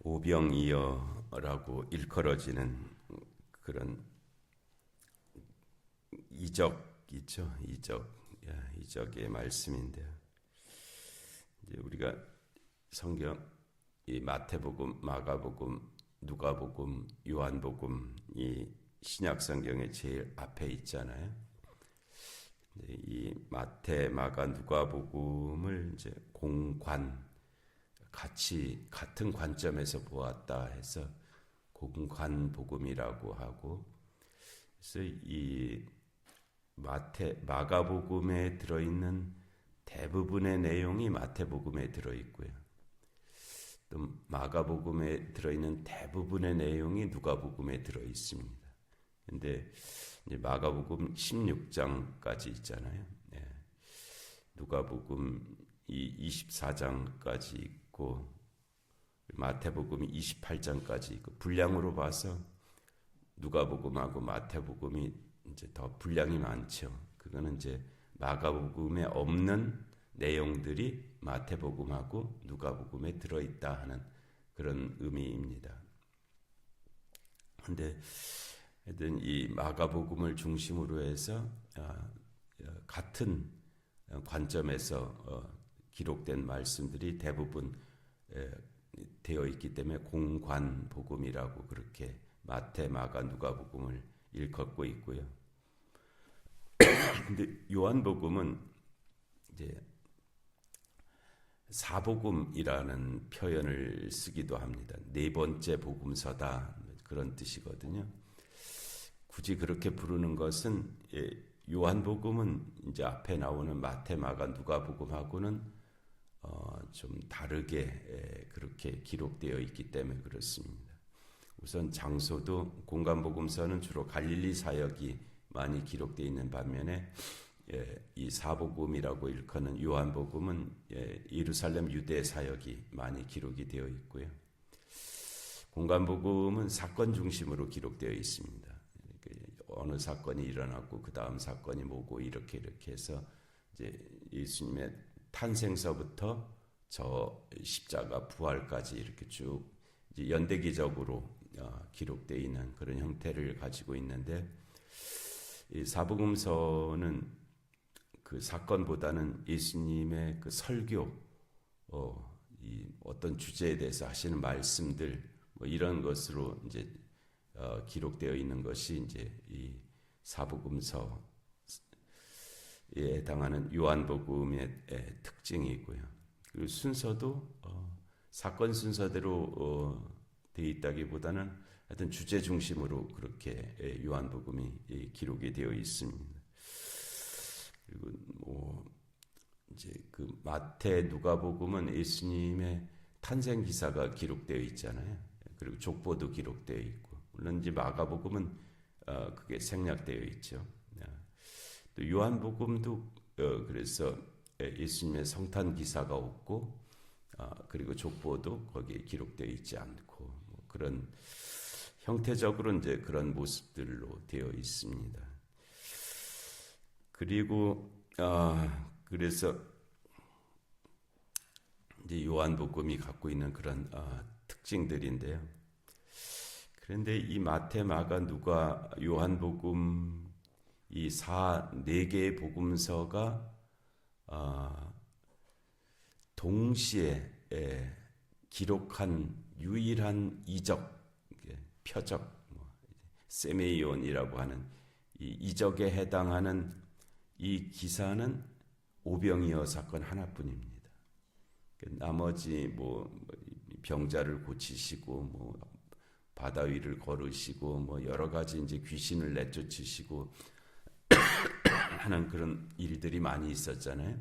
오병이어라고 일컬어지는 그런 이적이죠. 이적의 말씀인데요. 이제 우리가 성경 이 마태복음, 마가복음, 누가복음, 요한복음 이 신약 성경의 제일 앞에 있잖아요. 이 마태, 마가, 누가복음을 이제 같이 같은 관점에서 보았다 해서 공관복음이라고 하고, 그래서 이 마가복음에 들어있는 대부분의 내용이 마태복음에 들어있고요. 또 마가복음에 들어있는 대부분의 내용이 누가복음에 들어있습니다. 근데 이제 마가복음 16장까지 있잖아요. 네. 누가복음 24장까지 있고 마태복음이 28장까지 있고, 분량으로 봐서 누가복음하고 마태복음이 이제 더 분량이 많죠. 그거는 이제 마가복음에 없는 내용들이 마태복음하고 누가복음에 들어있다 하는 그런 의미입니다. 그런데 하여튼 이 마가복음을 중심으로 해서 같은 관점에서 기록된 말씀들이 대부분 되어 있기 때문에 공관복음이라고 그렇게 마태, 마가, 누가복음을 일컫고 있고요. 근데 요한복음은 이제 사복음이라는 표현을 쓰기도 합니다. 네 번째 복음서다, 그런 뜻이거든요. 굳이 그렇게 부르는 것은 요한복음은 이제 앞에 나오는 마태, 마가, 누가복음하고는 좀 다르게 그렇게 기록되어 있기 때문에 그렇습니다. 우선 장소도 공관복음서는 주로 갈릴리 사역이 많이 기록되어 있는 반면에 이 사복음이라고 일컫는 요한복음은 예루살렘 유대 사역이 많이 기록이 되어 있고요. 공관복음은 사건 중심으로 기록되어 있습니다. 어느 사건이 일어났고 그 다음 사건이 뭐고 이렇게 해서 이제 예수님의 탄생서부터 저 십자가 부활까지 이렇게 쭉 이제 연대기적으로 기록되어 있는 그런 형태를 가지고 있는데, 이 사복음서는 그 사건보다는 예수님의 그 설교, 이 어떤 주제에 대해서 하시는 말씀들, 뭐 이런 것으로 이제 기록되어 있는 것이 이제 이 사복음서에 해당하는 요한복음의 특징이고요. 그 순서도 사건 순서대로 되어 있다기보다는 하여튼 주제 중심으로 그렇게 요한복음이 기록이 되어 있습니다. 그리고 뭐 이제 그 마태, 누가복음은 예수님의 탄생 기사가 기록되어 있잖아요. 그리고 족보도 기록되어 있고, 물론 이제 마가복음은 그게 생략되어 있죠. 또 요한복음도 그래서 예수님의 성탄 기사가 없고, 그리고 족보도 거기에 기록되어 있지 않고, 뭐 그런 형태적으로 이제 그런 모습들로 되어 있습니다. 그리고 그래서 이제 요한복음이 갖고 있는 그런 특징들인데요. 그런데 이 마태, 마가, 누가, 요한복음 이 네 개의 복음서가 동시에 기록한 유일한 이적, 표적, 세메이온이라고 하는 이 이적에 해당하는 이 기사는 오병이어 사건 하나뿐입니다. 나머지 뭐 병자를 고치시고, 뭐 바다 위를 걸으시고, 뭐 여러 가지 이제 귀신을 내쫓으시고 하는 그런 일들이 많이 있었잖아요.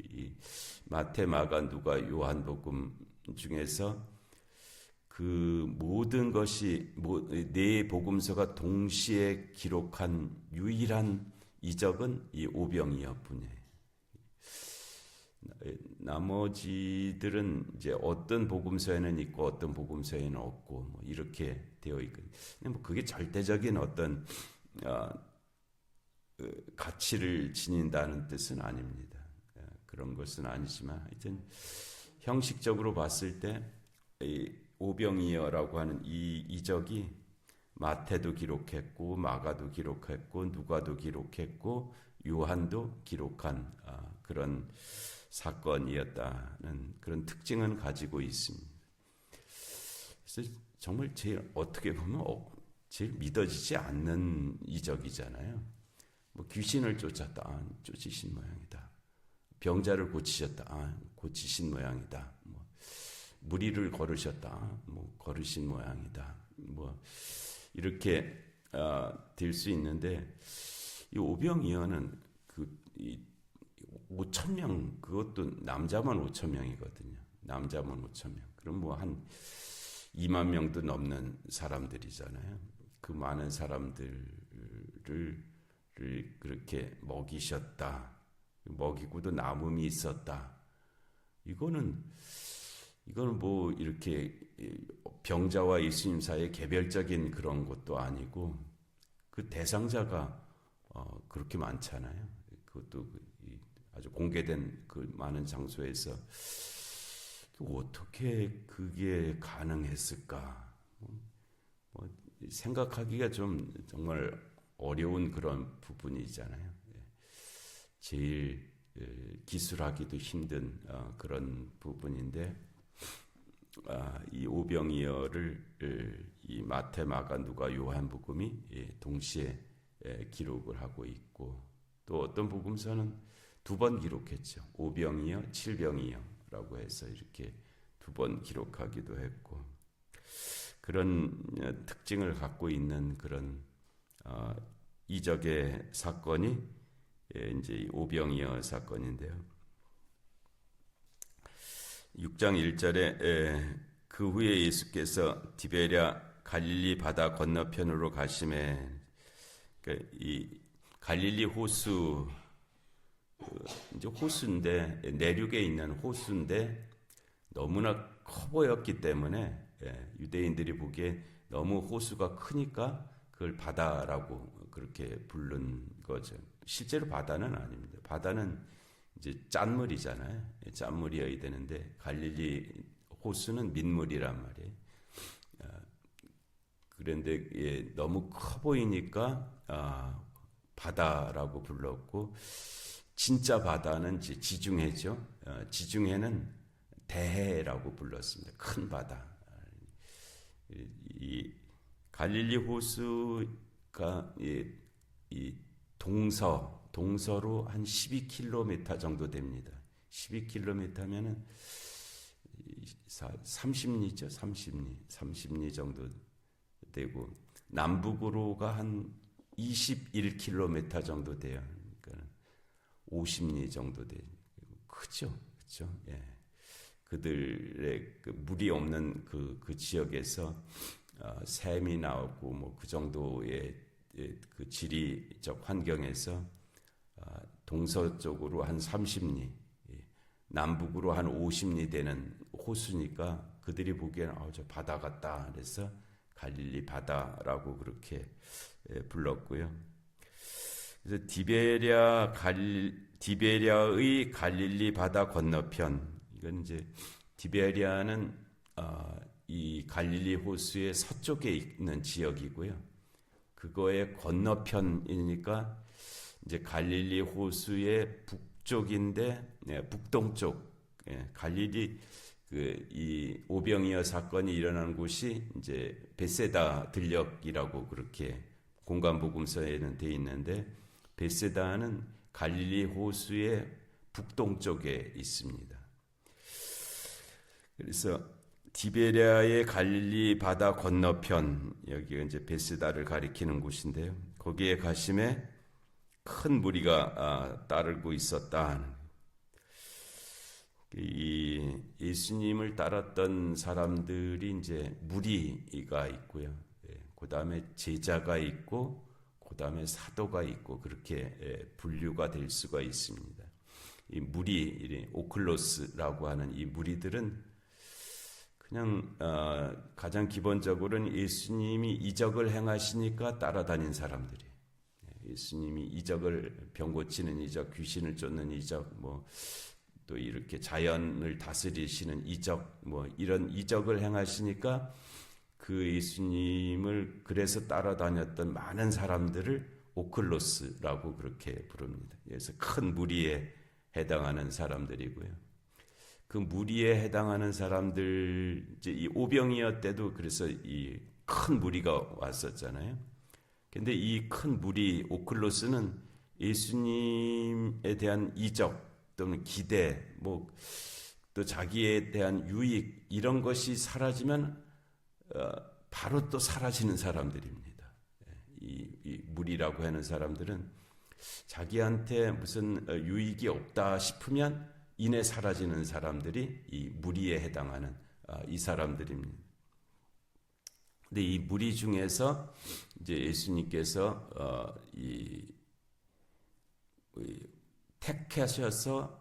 이 마태, 마가, 누가, 요한복음 중에서 그 모든 것이 네 복음서가 동시에 기록한 유일한 이적은 이 오병이어뿐이에요. 나머지들은 이제 어떤 복음서에는 있고 어떤 복음서에는 없고, 뭐 이렇게 되어 있거든요. 뭐 그게 절대적인 어떤 가치를 지닌다는 뜻은 아닙니다. 그런 것은 아니지만 하여튼 형식적으로 봤을 때 이 오병이어라고 하는 이 이적이 마태도 기록했고 마가도 기록했고 누가도 기록했고 요한도 기록한 그런 사건이었다는 그런 특징은 가지고 있습니다. 그래서 정말 제일 어떻게 보면 제일 믿어지지 않는 이적이잖아요. 뭐 귀신을 쫓았다, 쫓으신 모양이다. 병자를 고치셨다, 고치신 모양이다. 뭐 무리를 걸으셨다, 뭐 걸으신 모양이다. 뭐 이렇게 될 수 있는데 이 오병이어는 그 5,000명 그것도 남자만 5,000명이거든요. 남자만 5,000명. 그럼 뭐 한 2만 명도 넘는 사람들이잖아요. 그 많은 사람들을 그렇게 먹이셨다. 먹이고도 남음이 있었다. 이거는 뭐 이렇게 병자와 예수님 사이의 개별적인 그런 것도 아니고 그 대상자가 그렇게 많잖아요. 그것도 아주 공개된 그 많은 장소에서 어떻게 그게 가능했을까? 뭐 생각하기가 좀 정말 어려운 그런 부분이잖아요. 제일 기술하기도 힘든 그런 부분인데 이 오병이어를 이 마태, 마가, 누가, 요한복음이 동시에 기록을 하고 있고 또 어떤 복음서는 2번 기록했죠. 오병이어, 칠병이어라고 해서 이렇게 2번 기록하기도 했고 그런 특징을 갖고 있는 그런 이적의 사건이 이제 오병이어 사건인데요. 6장 1절에 그 후에 예수께서 디베랴 갈릴리 바다 건너편으로 가심에 그러니까 이 갈릴리 호수 이제 호수인데 내륙에 있는 호수인데 너무나 커 보였기 때문에 유대인들이 보기에 너무 호수가 크니까 그걸 바다라고 그렇게 부른 거죠. 실제로 바다는 아닙니다. 바다는 이제 짠물이잖아요. 짠물이어야 되는데 갈릴리 호수는 민물이란 말이에요. 그런데 너무 커 보이니까 바다라고 불렀고 진짜 바다는 이제 지중해죠. 지중해는 대해라고 불렀습니다. 큰 바다. 이 갈릴리 호수가 이 동서로 한 12km 정도 됩니다. 12km면은 30리죠. 30리 정도 되고 남북으로가 한 21km 정도 돼요. 그러니까 50리 정도 돼요. 크죠. 그렇죠? 예. 그들의 그 물이 없는 그 지역에서 샘이 나오고 뭐 그 정도의 그 지리적 환경에서 동서쪽으로 한 30리, 남북으로 한 50리 되는 호수니까 그들이 보기에는 저 바다 같다. 그래서 갈릴리 바다라고 그렇게 불렀고요. 그래서 디베랴의 갈릴리 바다 건너편 이건 이제 디베랴는 이 갈릴리 호수의 서쪽에 있는 지역이고요. 그거의 건너편이니까 이제 갈릴리 호수의 북쪽인데 북동쪽 갈릴리 이 오병이어 사건이 일어난 곳이 이제 베세다 들녘이라고 그렇게 공간복음서에는 돼 있는데 베세다는 갈릴리 호수의 북동쪽에 있습니다. 그래서 디베랴의 갈릴리 바다 건너편 여기가 이제 베세다를 가리키는 곳인데요. 거기에 가심에 큰 무리가 따르고 있었다. 이 예수님을 따랐던 사람들이 이제 무리가 있고요. 그 다음에 제자가 있고, 그 다음에 사도가 있고 그렇게 분류가 될 수가 있습니다. 이 무리, 오클로스라고 하는 이 무리들은 그냥 가장 기본적으로는 예수님이 이적을 행하시니까 따라다닌 사람들이. 예수님이 이적을 병 고치는 이적, 귀신을 쫓는 이적, 뭐 또 이렇게 자연을 다스리시는 이적, 뭐 이런 이적을 행하시니까 그 예수님을 그래서 따라다녔던 많은 사람들을 오클로스라고 그렇게 부릅니다. 그래서 큰 무리에 해당하는 사람들이고요. 그 무리에 해당하는 사람들, 이제 이 오병이어 때도 그래서 이 큰 무리가 왔었잖아요. 근데 이 큰 무리 오클로스는 예수님에 대한 이적 또는 기대, 뭐 또 자기에 대한 유익 이런 것이 사라지면 바로 또 사라지는 사람들입니다. 이 무리라고 하는 사람들은 자기한테 무슨 유익이 없다 싶으면 이내 사라지는 사람들이 이 무리에 해당하는 이 사람들입니다. 근데 이 무리 중에서 이제 예수님께서 택하셔서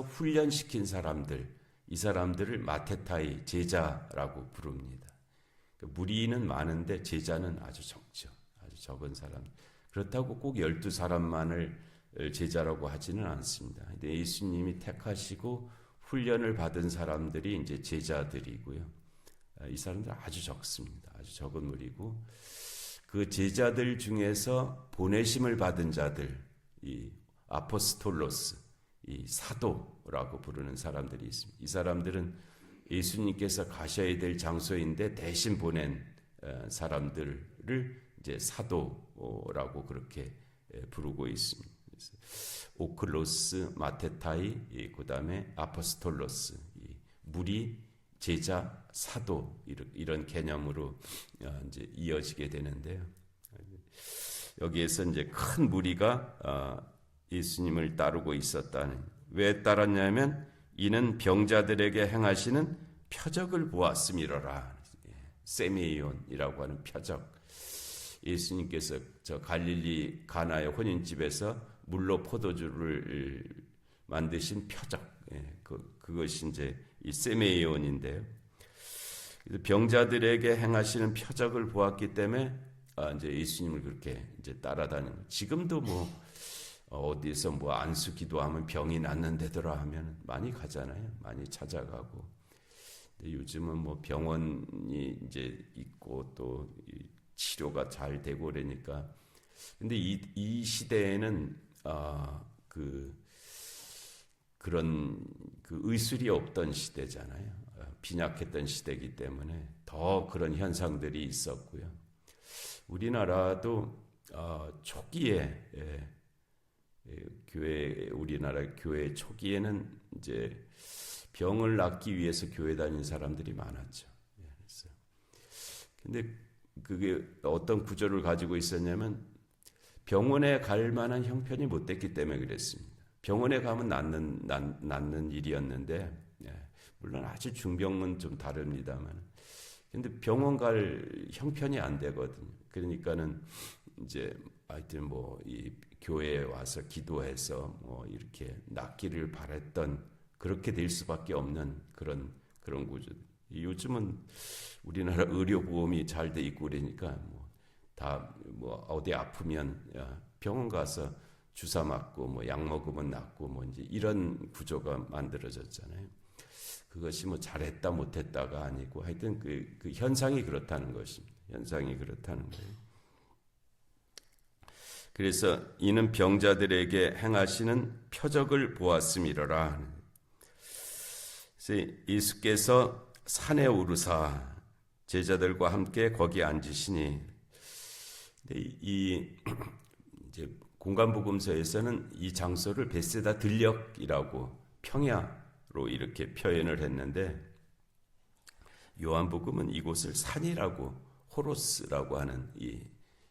훈련시킨 사람들, 이 사람들을 마테타이 제자라고 부릅니다. 무리는 많은데 제자는 아주 적죠. 아주 적은 사람. 그렇다고 꼭 12사람만을 제자라고 하지는 않습니다. 근데 예수님이 택하시고 훈련을 받은 사람들이 이제 제자들이고요. 이 사람들 아주 적습니다. 아주 적은 무리고 그 제자들 중에서 보내심을 받은 자들, 이 아포스톨로스, 이 사도라고 부르는 사람들이 있습니다. 이 사람들은 예수님께서 가셔야 될 장소인데 대신 보낸 사람들을 이제 사도라고 그렇게 부르고 있습니다. 오클로스, 마테타이, 그다음에 아포스톨로스, 무리, 제자, 사도 이런 개념으로 이제 이어지게 되는데요. 여기에서 이제 큰 무리가 예수님을 따르고 있었다는. 왜 따랐냐면 이는 병자들에게 행하시는 표적을 보았음이로라. 세미온이라고 하는 표적. 예수님께서 저 갈릴리 가나의 혼인집에서 물로 포도주를 만드신 표적. 그것이 이제 이 세미온인데요. 병자들에게 행하시는 표적을 보았기 때문에 이제 예수님을 그렇게 이제 따라다니는. 지금도 뭐 어디서 뭐 안수 기도하면 병이 낫는데더라 하면 많이 가잖아요. 많이 찾아가고. 근데 요즘은 뭐 병원이 이제 있고 또 치료가 잘 되고 그러니까. 근데 이 시대에는 그런 의술이 없던 시대잖아요. 빈약했던 시대이기 때문에 더 그런 현상들이 있었고요. 우리나라도 초기에 우리나라 교회 초기에는 이제 병을 낫기 위해서 교회 다니는 사람들이 많았죠. 근데 그게 어떤 구조를 가지고 있었냐면 병원에 갈 만한 형편이 못 됐기 때문에 그랬습니다. 병원에 가면 낫는 일이었는데, 물론 아주 중병은 좀 다릅니다만, 근데 병원 갈 형편이 안 되거든요. 그러니까는 이제 하여튼 뭐 이 교회에 와서 기도해서 뭐 이렇게 낫기를 바랬던, 그렇게 될 수밖에 없는 그런 구조. 요즘은 우리나라 의료보험이 잘 돼 있고 그러니까 다 어디 아프면 병원 가서 주사 맞고 뭐 약 먹으면 낫고 뭐 이제 이런 구조가 만들어졌잖아요. 그것이 뭐 잘했다 못했다가 아니고 하여튼 그 현상이 그렇다는 것입니다. 현상이 그렇다는 거예요. 그래서 이는 병자들에게 행하시는 표적을 보았음이로라. 그래서 예수께서 산에 오르사 제자들과 함께 거기 앉으시니, 이 이제 공간복음서에서는 이 장소를 베세다 들녘이라고 평야로 이렇게 표현을 했는데, 요한복음은 이곳을 산이라고, 호로스라고 하는 이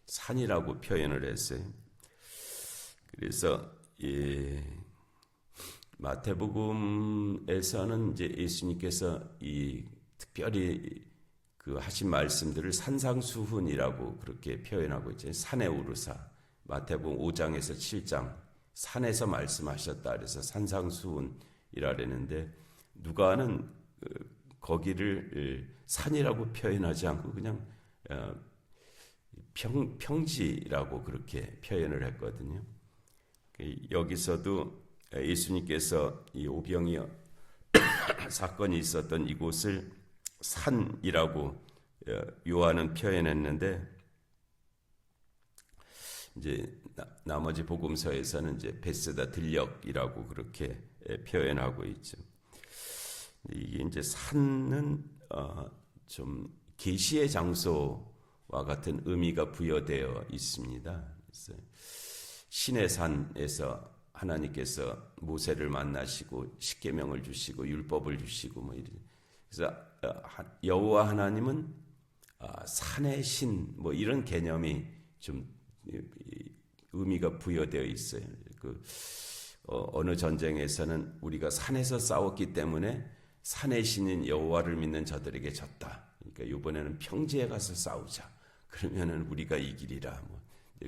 산이라고 표현을 했어요. 그래서 마태복음에서는 이제 예수님께서 이 특별히 그 하신 말씀들을 산상수훈이라고 그렇게 표현하고 있죠. 산에 오르사. 마태복음 5장에서 7장 산에서 말씀하셨다 그래서 산상수훈이라 그랬는데, 누가는 거기를 산이라고 표현하지 않고 그냥 평지라고 그렇게 표현을 했거든요. 여기서도 예수님께서 이 오병이 사건이 있었던 이곳을 산이라고 요한은 표현했는데, 이제 나머지 복음서에서는 이제 베세다 들녘이라고 그렇게 표현하고 있죠. 이게 이제 산은 좀 계시의 장소와 같은 의미가 부여되어 있습니다. 그래서 신의 산에서 하나님께서 모세를 만나시고 십계명을 주시고 율법을 주시고 뭐 이런. 그래서 여호와 하나님은 산의 신 뭐 이런 개념이 좀 의미가 부여되어 있어요. 어느 전쟁에서는 우리가 산에서 싸웠기 때문에 산의 신인 여호와를 믿는 자들에게 졌다. 그러니까 이번에는 평지에 가서 싸우자. 그러면은 우리가 이기리라. 뭐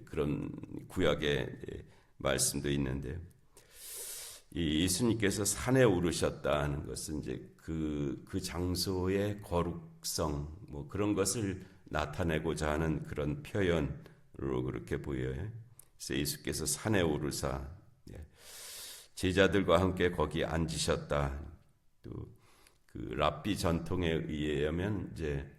그런 구약의 말씀도 있는데, 이 예수님께서 산에 오르셨다는 것은 이제 그 장소의 거룩성 뭐 그런 것을 나타내고자 하는 그런 표현으로 그렇게 보여요. 그래서 예수께서 산에 오르사 제자들과 함께 거기 앉으셨다. 또 그 랍비 전통에 의하면 이제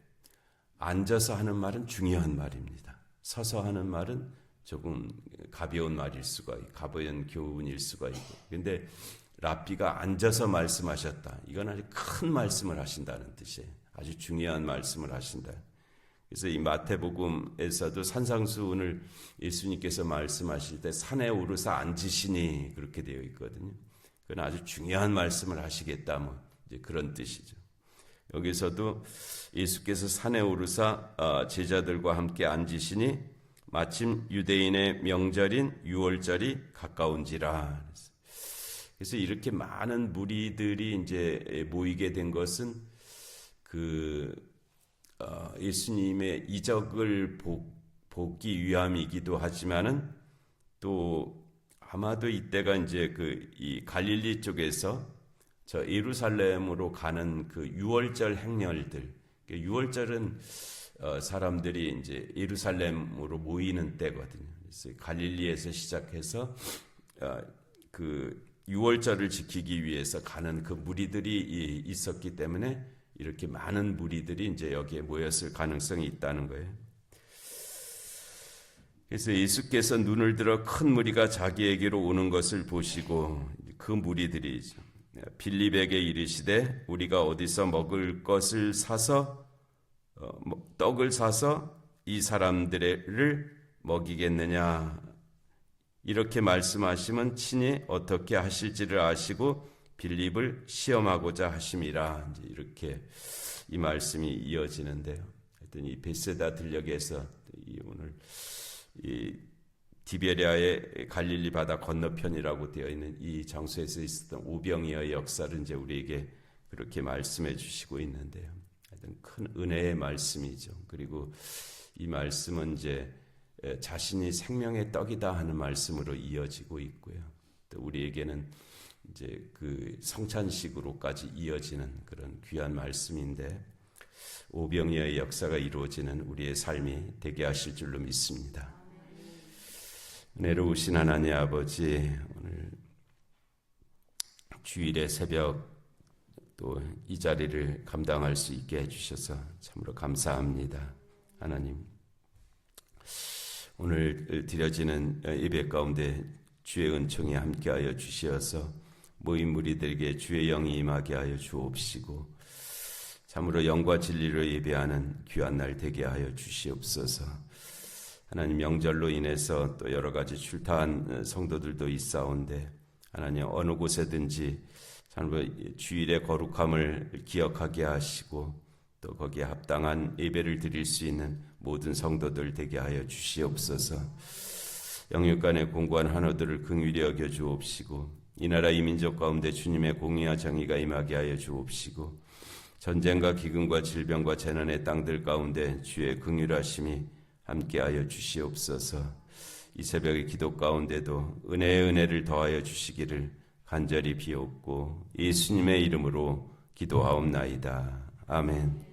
앉아서 하는 말은 중요한 말입니다. 서서 하는 말은 조금 가벼운 말일 수가 있고 가벼운 교훈일 수가 있고. 근데 랍비가 앉아서 말씀하셨다. 이건 아주 큰 말씀을 하신다는 뜻이에요. 아주 중요한 말씀을 하신다. 그래서 이 마태복음에서도 산상수훈을 예수님께서 말씀하실 때 산에 오르사 앉으시니 그렇게 되어 있거든요. 그건 아주 중요한 말씀을 하시겠다. 뭐 이제 그런 뜻이죠. 여기서도 예수께서 산에 오르사 제자들과 함께 앉으시니 마침 유대인의 명절인 유월절이 가까운지라. 그래서 이렇게 많은 무리들이 이제 모이게 된 것은 예수님의 이적을 보기 위함이기도 하지만은 또 아마도 이때가 이제 이 갈릴리 쪽에서 저 예루살렘으로 가는 그 유월절 행렬들. 유월절은 사람들이 이제 예루살렘으로 모이는 때거든요. 그래서 갈릴리에서 시작해서 그 유월절을 지키기 위해서 가는 그 무리들이 있었기 때문에 이렇게 많은 무리들이 이제 여기에 모였을 가능성이 있다는 거예요. 그래서 예수께서 눈을 들어 큰 무리가 자기에게로 오는 것을 보시고 그 무리들이죠. 빌립에게 이르시되 우리가 어디서 먹을 것을 사서 떡을 사서 이 사람들을 먹이겠느냐. 이렇게 말씀하시면 친히 어떻게 하실지를 아시고 빌립을 시험하고자 하심이라. 이제 이렇게 이 말씀이 이어지는데요. 하여튼 이 베세다 들녘에서 오늘 이 디베랴의 갈릴리 바다 건너편이라고 되어 있는 이 장소에서 있었던 오병이어의 역사를 이제 우리에게 그렇게 말씀해 주시고 있는데요. 하여튼 큰 은혜의 말씀이죠. 그리고 이 말씀은 이제 자신이 생명의 떡이다 하는 말씀으로 이어지고 있고요. 또 우리에게는 이제 그 성찬식으로까지 이어지는 그런 귀한 말씀인데, 오병이어의 역사가 이루어지는 우리의 삶이 되게 하실 줄로 믿습니다. 은혜로우신 하나님 아버지, 오늘 주일의 새벽 또 이 자리를 감당할 수 있게 해주셔서 참으로 감사합니다. 하나님, 오늘 드려지는 예배 가운데 주의 은총이 함께하여 주시어서 모인 무리들에게 주의 영이 임하게 하여 주옵시고 참으로 영과 진리로 예배하는 귀한 날 되게 하여 주시옵소서. 하나님, 명절로 인해서 또 여러 가지 출타한 성도들도 있사온데 하나님, 어느 곳에든지 참으로 주일의 거룩함을 기억하게 하시고 또 거기에 합당한 예배를 드릴 수 있는 모든 성도들 되게 하여 주시옵소서. 영육간의 공고한 환호들을 긍휼히 여겨 주옵시고 이 나라 이 민족 가운데 주님의 공의와 정의가 임하게 하여 주옵시고 전쟁과 기근과 질병과 재난의 땅들 가운데 주의 긍휼하심이 함께하여 주시옵소서. 이 새벽의 기도 가운데도 은혜의 은혜를 더하여 주시기를 간절히 비옵고 예수님의 이름으로 기도하옵나이다. 아멘.